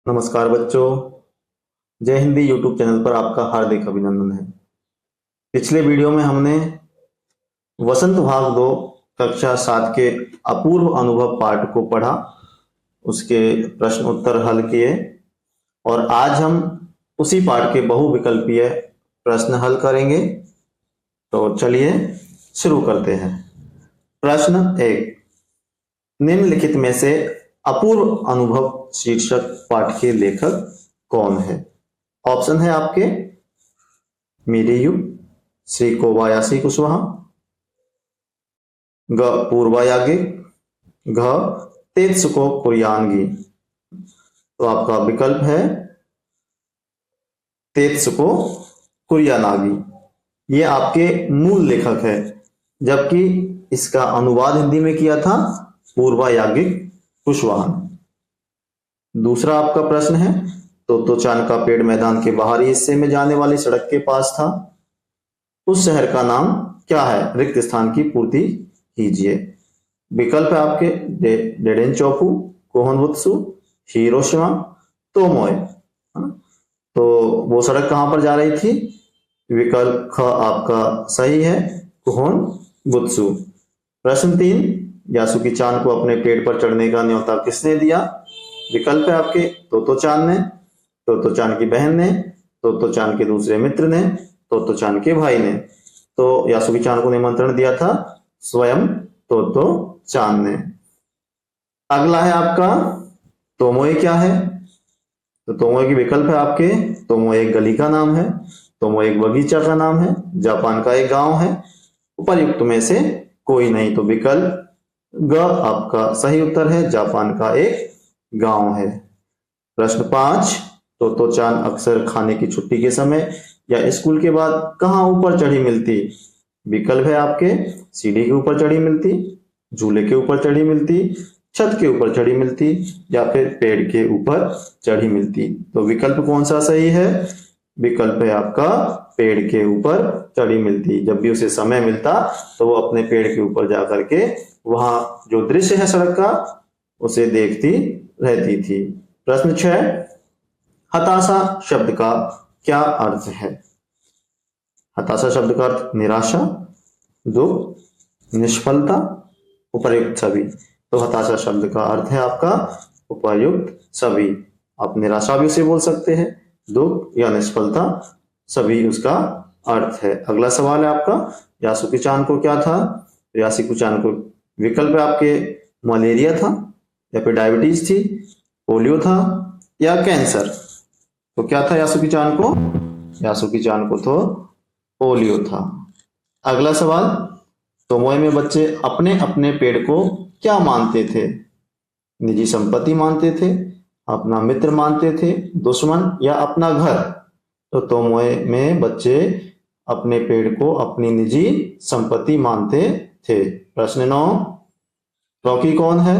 नमस्कार बच्चों। जय हिंदी यूट्यूब चैनल पर आपका हार्दिक अभिनंदन है। पिछले वीडियो में हमने वसंत भाग 2 कक्षा 7 के अपूर्व अनुभव पाठ को पढ़ा, उसके प्रश्न उत्तर हल किए और आज हम उसी पाठ के बहुविकल्पीय प्रश्न हल करेंगे। तो चलिए शुरू करते हैं। प्रश्न 1, निम्नलिखित में से अपूर्व अनुभव शीर्षक पाठ के लेखक कौन है? ऑप्शन है आपके मिरियू, श्री कोबायाशी कुशवाहा, ग पूर्वा यागिक, घ तेत्सुको कुरियानगी। तो आपका विकल्प है तेत्सुको कुरियानागी। ये आपके मूल लेखक है, जबकि इसका अनुवाद हिंदी में किया था पूर्वा यागिक कुशवाहा ने। दूसरा आपका प्रश्न है, तोत्तोचान का पेड़ मैदान के बाहरी हिस्से में जाने वाली सड़क के पास था, उस शहर का नाम क्या है? रिक्त स्थान की पूर्ति कीजिए। विकल्प है आपके डेडेनचोफू, कोहनबुत्सु, हिरोशिमा, तोमोए। तो वो सड़क कहां पर जा रही थी? विकल्प ख आपका सही है, कोहनबुत्सु। प्रश्न 3, यासुकी चान को अपने पेड़ पर चढ़ने का न्योता किसने दिया? विकल्प है आपके तोत्तोचान ने, तोत्तोचान की बहन ने, तोत्तोचान के दूसरे मित्र ने, तोत्तोचान के भाई ने। तो यासुकी चान को निमंत्रण दिया था स्वयं तोत्तोचान ने। अगला है आपका तोमोए क्या है? तो तोमोए के विकल्प है आपके, तोमोए एक गली का नाम है, तोमोए एक बगीचा का नाम है, जापान का एक गांव है, उपर्युक्त में से कोई नहीं। तो विकल्प ग आपका सही उत्तर है, जापान का एक गांव है। प्रश्न 5, तोत्तोचान अक्सर खाने की छुट्टी के समय या स्कूल के बाद कहां ऊपर चढ़ी मिलती? विकल्प है आपके सीढ़ी के ऊपर चढ़ी मिलती, झूले के ऊपर चढ़ी मिलती, छत के ऊपर चढ़ी मिलती या फिर पेड़ के ऊपर चढ़ी मिलती। तो विकल्प कौन सा सही है? विकल्प है आपका पेड़ के ऊपर चढ़ी मिलती। जब भी उसे समय मिलता तो वो अपने पेड़ के ऊपर जाकर के वहां जो दृश्य है सड़क का उसे देखती रहती थी। प्रश्न 6, हताशा शब्द का क्या अर्थ है? हताशा शब्द का अर्थ निराशा, दुख, निष्फलता, उपर्युक्त सभी। तो हताशा शब्द का अर्थ है आपका उपर्युक्त सभी। आप निराशा भी उसे बोल सकते हैं, दुख या निष्फलता, सभी उसका अर्थ है। अगला सवाल है आपका, यासुकी चान को क्या था? यासुकी चान को विकल्प है आपके मलेरिया था या फिर डायबिटीज थी, पोलियो था या कैंसर। तो क्या था यासुकी चान को? यासुकी चान को तो पोलियो था। अगला सवाल, तोमोए में बच्चे अपने अपने पेड़ को क्या मानते थे? निजी संपत्ति मानते थे, अपना मित्र मानते थे, दुश्मन या अपना घर। तो तोमोए में बच्चे अपने पेड़ को अपनी निजी संपत्ति मानते थे। प्रश्न 9, रॉकी कौन है?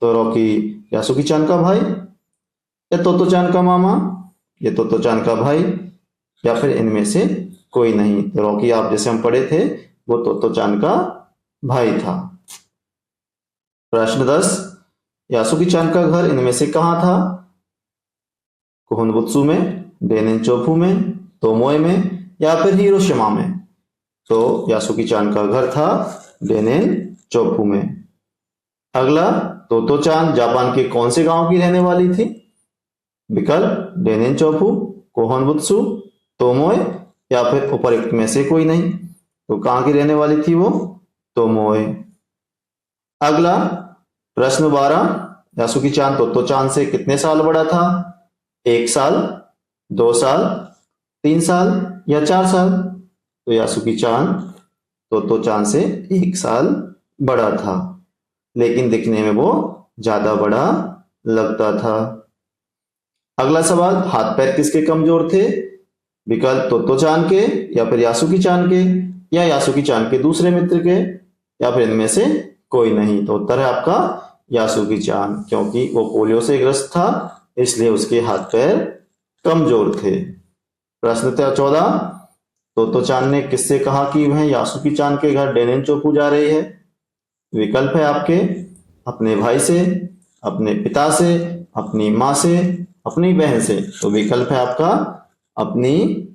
तो रॉकी यासुकी चान का भाई या तोत्तोचान का मामा या तोत्तोचान का भाई या फिर इनमें से कोई नहीं। तो रॉकी आप जैसे हम पढ़े थे वो तोत्तोचान का भाई था। प्रश्न 10, यासुकी चान का घर इनमें से कहां था? कोहनबुत्सु में, डेनेनचोफू में, तोमोए में या फिर हिरोशिमा में। तो यासुकी चान का घर था डेनेनचोफू में। अगला, तोत्तोचान जापान के कौन से गांव की रहने वाली थी? विकल्प डेनेनचोफू, कोहनबुत्सु, तोमोए या फिर उपर्युक्त में से कोई नहीं। तो कहां की रहने वाली थी वो? तोमोए। अगला प्रश्न 12, यासुकी चान तोत्तोचान से कितने साल बड़ा था? 1 साल, 2 साल, 3 साल या 4 साल। तो यासुकी चान तोत्तोचान से 1 साल बड़ा था, लेकिन दिखने में वो ज्यादा बड़ा लगता था। अगला सवाल, हाथ पैर किसके कमजोर थे? विकल्प तोत्तोचान के या फिर यासुकी चान के या यासुकी चान के दूसरे मित्र के या फिर इनमें से कोई नहीं। तो उत्तर है आपका यासुकी चान, क्योंकि वो पोलियो से ग्रस्त था इसलिए उसके हाथ पैर कमजोर थे। प्रश्न 14, तोत्तोचान ने किससे कहा कि वह यासुकी चान के घर डेनेनचोफू जा रही है? विकल्प है आपके अपने भाई से, अपने पिता से, अपनी माँ से अपनी बहन से, तो विकल्प है आपका अपनी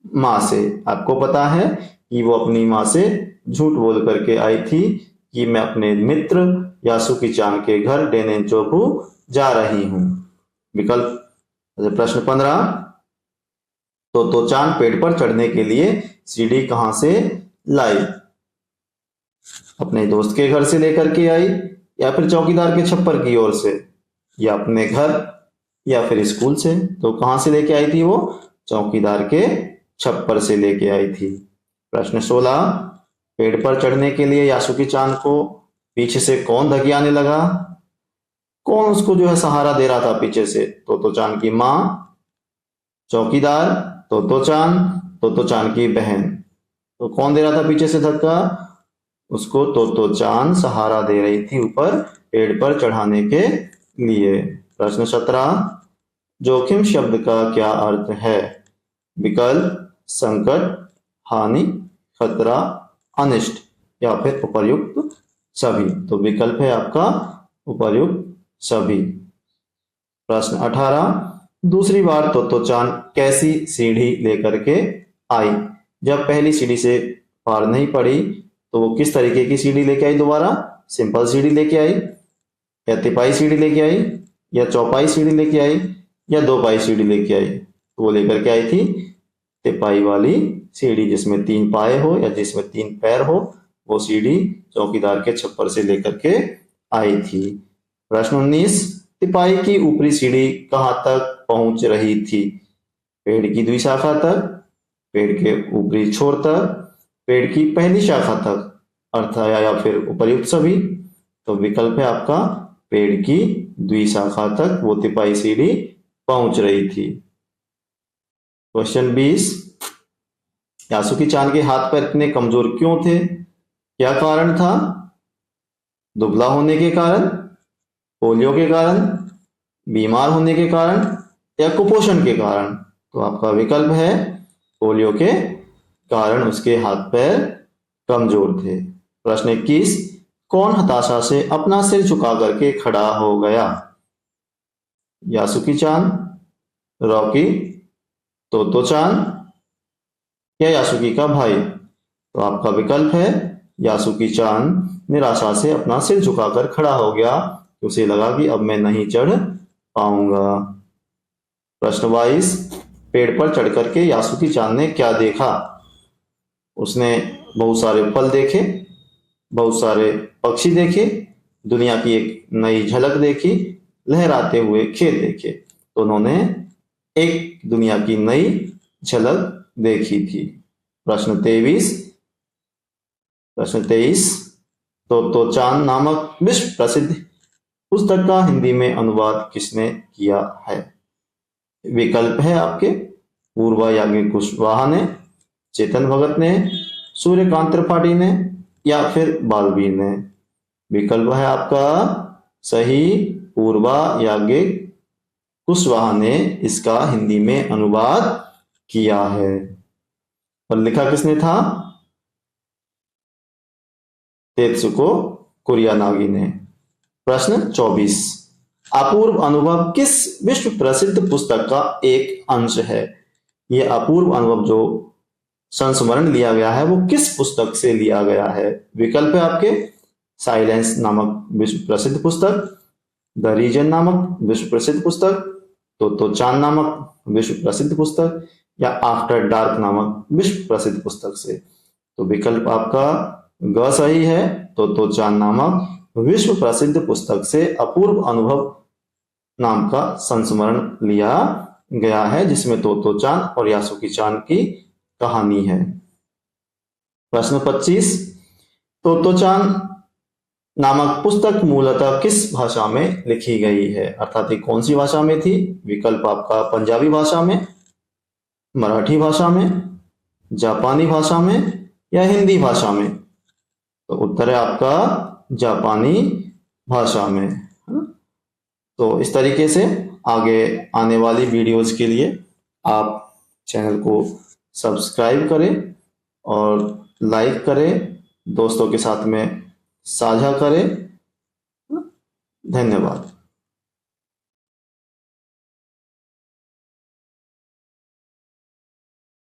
माँ से। आपको पता है कि वो अपनी माँ से झूठ बोल करके आई थी कि मैं अपने मित्र यासुकी चान के घर डेनेंचोकू जा रही हूँ। विकल्प प्रश्न 15, तो चान पेड़ पर चढ़ने के लिए सीढ़ी कहां से लाई? अपने दोस्त के घर से लेकर के आई, या फिर चौकीदार के छप्पर की ओर से, या अपने घर, या फिर स्कूल से? तो कहां से लेके आई थी वो? चौकीदार के छप्पर से लेके आई थी। प्रश्न 16, पेड़ पर चढ़ने के लिए यासुकी चान को पीछे से कौन धकियाने लगा? कौन उसको जो है सहारा दे रहा था पीछे से? तो चान की माँ, चौकीदार, तो चान की बहन। तो कौन दे रहा था पीछे से धक्का? उसको तो चान सहारा दे रही थी ऊपर पेड़ पर चढ़ाने के लिए। प्रश्न 17, जोखिम शब्द का क्या अर्थ है? विकल्प संकट, हानि, खतरा, अनिष्ट, या फिर उपर्युक्त सभी। तो विकल्प है आपका उपर्युक्त सभी। प्रश्न 18, दूसरी बार तो चान कैसी सीढ़ी लेकर के आई? जब पहली सीढ़ी से पार नहीं पड़ी तो वो किस तरीके की सीढ़ी लेके आई? दोबारा सिंपल सीढ़ी लेके आई, या तिपाई सीढ़ी लेके आई, या चौपाई सीढ़ी लेके आई, या दो पाई सीढ़ी लेके आई? तो वो लेकर के आई थी तिपाई वाली सीढ़ी, जिसमें 3 पाए हो या जिसमें 3 पैर हो, वो सीढ़ी चौकीदार के छप्पर से लेकर के आई थी। प्रश्न 19, तिपाई की ऊपरी सीढ़ी कहां तक पहुंच रही थी? पेड़ की द्विशाखा तक, पेड़ के ऊपरी छोर तक, पेड़ की पहली शाखा तक, अर्थात या फिर उपर्युक्त सभी। तो विकल्प है आपका पेड़ की द्विशाखा तक वो तिपाई सीढ़ी पहुंच रही थी। क्वेश्चन 20, यासुकी चान के हाथ पैर इतने कमजोर क्यों थे? क्या कारण था? दुबला होने के कारण, पोलियो के कारण, बीमार होने के कारण, या कुपोषण के कारण? तो आपका विकल्प है पोलियो के कारण उसके हाथ पैर कमजोर थे। प्रश्न 21, कौन हताशा से अपना सिर झुका करके खड़ा हो गया? यासुकी चान, रॉकी, तो चान, या यासुकी का भाई? तो आपका विकल्प है यासुकी चान निराशा से अपना सिर झुकाकर खड़ा हो गया, उसे लगा कि अब मैं नहीं चढ़ पाऊंगा। प्रश्न 22, पेड़ पर चढ़ करके यासुकी चान ने क्या देखा? उसने बहुत सारे फल देखे, बहुत सारे पक्षी देखे, दुनिया की एक नई झलक देखी, लहराते हुए खेत देखे। तो उन्होंने एक दुनिया की नई झलक देखी थी। प्रश्न 23, तो चान नामक विश्व प्रसिद्ध पुस्तक का हिंदी में अनुवाद किसने किया है? विकल्प है आपके पूर्वा याज्ञिक कुशवाहा ने, चेतन भगत ने, सूर्यकांत त्रिपाठी ने, या फिर बालवीर ने? विकल्प है आपका सही पूर्वा याज्ञिक कुशवाहा ने इसका हिंदी में अनुवाद किया है। और लिखा किसने था? तेत्सुको कुरियानागी ने। प्रश्न 24, अपूर्व अनुभव किस विश्व प्रसिद्ध पुस्तक का एक अंश है? यह अपूर्व अनुभव जो संस्मरण लिया गया है वो किस पुस्तक से लिया गया है? विकल्प है आपके साइलेंस नामक विश्व प्रसिद्ध पुस्तक, द रीजन नामक विश्व प्रसिद्ध पुस्तक, तो चान नामक विश्व प्रसिद्ध पुस्तक, या आफ्टर डार्क नामक विश्व प्रसिद्ध पुस्तक से? तो विकल्प आपका ग सही है, तो चान नामक विश्व प्रसिद्ध पुस्तक से अपूर्व अनुभव नाम का संस्मरण लिया गया है, जिसमें तो चान और यासुकी चान की कहानी है। प्रश्न 25, तो चान नामक पुस्तक मूलतः किस भाषा में लिखी गई है? अर्थात कौन सी भाषा में थी? विकल्प आपका पंजाबी भाषा में, मराठी भाषा में, जापानी भाषा में, या हिंदी भाषा में? तो उत्तर है आपका जापानी भाषा में। तो इस तरीके से आगे आने वाली वीडियोज के लिए आप चैनल को सब्सक्राइब करें और लाइक करें, दोस्तों के साथ में साझा करें। धन्यवाद।